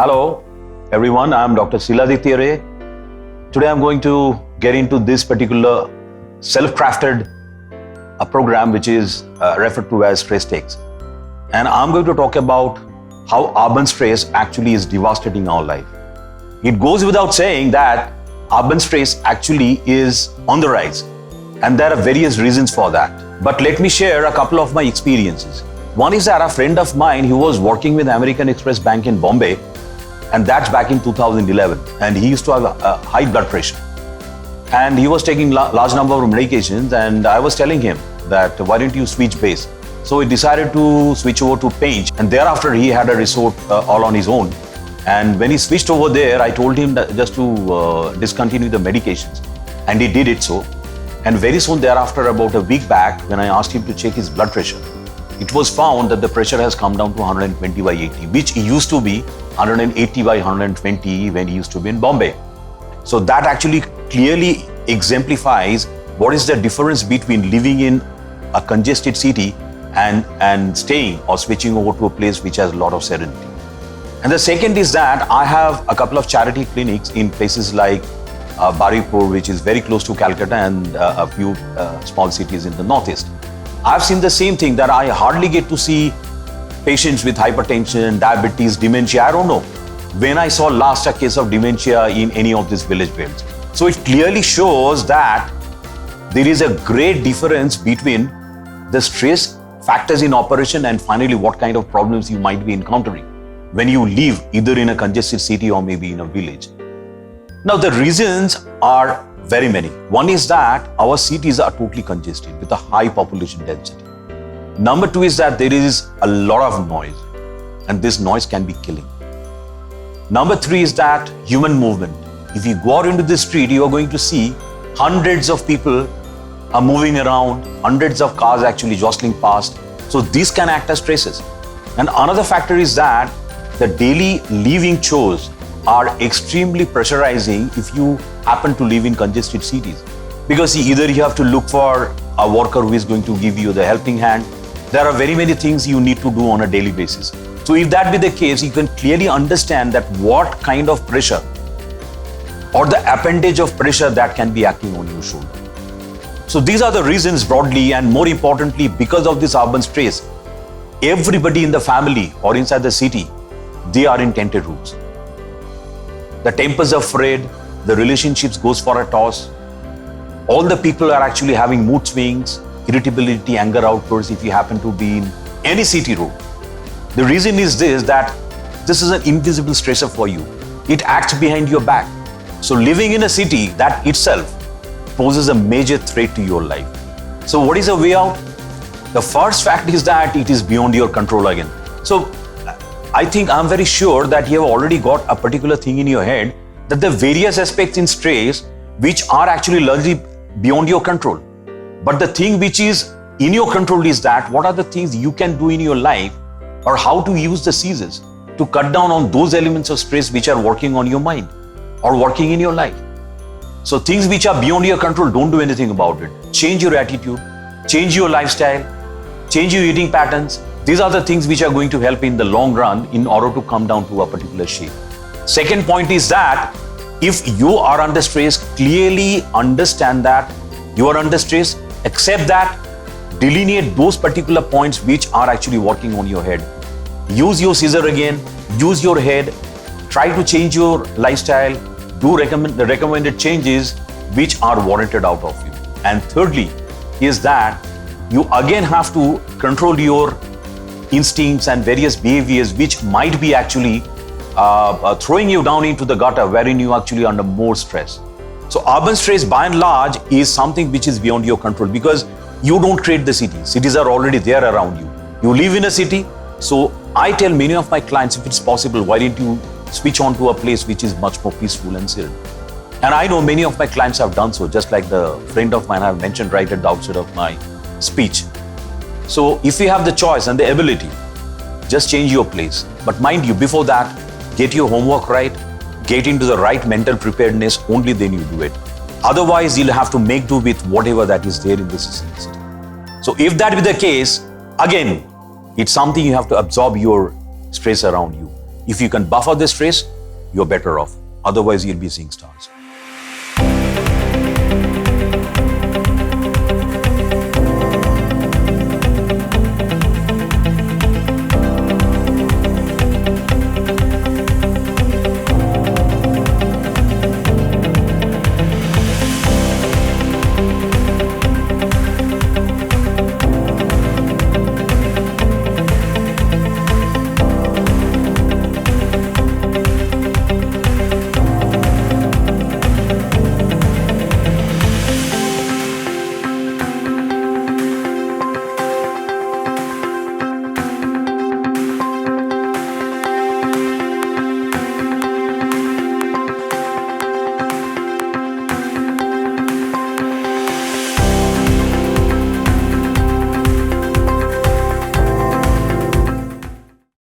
Hello everyone, I am Dr.Siladitya Ray. Today I am going to get into this particular self-crafted program which is referred to as stress takes. And I am going to talk about how urban stress actually is devastating our life. It goes without saying that urban stress actually is on the rise, and there are various reasons for that. But let me share a couple of my experiences. One is that a friend of mine who was working with American Express Bank in Bombay, and that's back in 2011, and he used to have a high blood pressure, and he was taking large number of medications, and I was telling him that why don't you switch base. So he decided to switch over to Painch, and thereafter he had a resort all on his own. And when he switched over there, I told him that just to discontinue the medications, and he did it so. And very soon thereafter, about a week back, when I asked him to check his blood pressure, it was found that the pressure has come down to 120 by 80, which used to be 180 by 120 when he used to be in Bombay. So that actually clearly exemplifies what is the difference between living in a congested city and staying or switching over to a place which has a lot of serenity. And the second is that I have a couple of charity clinics in places like Baripur, which is very close to Calcutta, and a few small cities in the northeast. I've seen the same thing, that I hardly get to see patients with hypertension, diabetes, dementia. I don't know when I saw last a case of dementia in any of these village belts. So it clearly shows that there is a great difference between the stress factors in operation and finally what kind of problems you might be encountering when you live either in a congested city or maybe in a village. Now the reasons are very many. One is that our cities are totally congested with a high population density. Number two is that there is a lot of noise, and this noise can be killing. Number three is that human movement. If you go out into the street, you are going to see hundreds of people are moving around, hundreds of cars actually jostling past. So these can act as stresses. And another factor is that the daily living chores are extremely pressurizing if you happen to live in congested cities. Because either you have to look for a worker who is going to give you the helping hand. There are very many things you need to do on a daily basis. So if that be the case, you can clearly understand that what kind of pressure or the appendage of pressure that can be acting on your shoulder. So these are the reasons broadly, and more importantly, because of this urban stress, everybody in the family or inside the city, they are in tented rooms. The tempers are frayed, the relationships goes for a toss. All the people are actually having mood swings, irritability, anger outbursts if you happen to be in any city road. The reason is this, that this is an invisible stressor for you. It acts behind your back. So living in a city, that itself poses a major threat to your life. So what is the way out? The first fact is that it is beyond your control again. So I think I'm very sure that you have already got a particular thing in your head, that the various aspects in stress which are actually largely beyond your control. But the thing which is in your control is that what are the things you can do in your life, or how to use the seizures to cut down on those elements of stress which are working on your mind or working in your life. So things which are beyond your control, don't do anything about it. Change your attitude, change your lifestyle, change your eating patterns. These are the things which are going to help in the long run in order to come down to a particular shape. Second point is that if you are under stress, clearly understand that you are under stress, accept that, delineate those particular points which are actually working on your head. Use your scissor again, use your head, try to change your lifestyle, do the recommended changes which are warranted out of you. And thirdly is that you again have to control your instincts and various behaviors which might be actually throwing you down into the gutter wherein you actually under more stress. So urban stress by and large is something which is beyond your control because you don't create the city. Cities are already there around you. You live in a city. So I tell many of my clients, if it's possible, why don't you switch on to a place which is much more peaceful and serene. And I know many of my clients have done so, just like the friend of mine I have mentioned right at the outset of my speech. So if you have the choice and the ability, just change your place. But mind you, before that, get your homework right, get into the right mental preparedness, only then you do it. Otherwise, you'll have to make do with whatever that is there in the city. So if that be the case, again, it's something you have to absorb your stress around you. If you can buffer the stress, you're better off. Otherwise, you'll be seeing stars.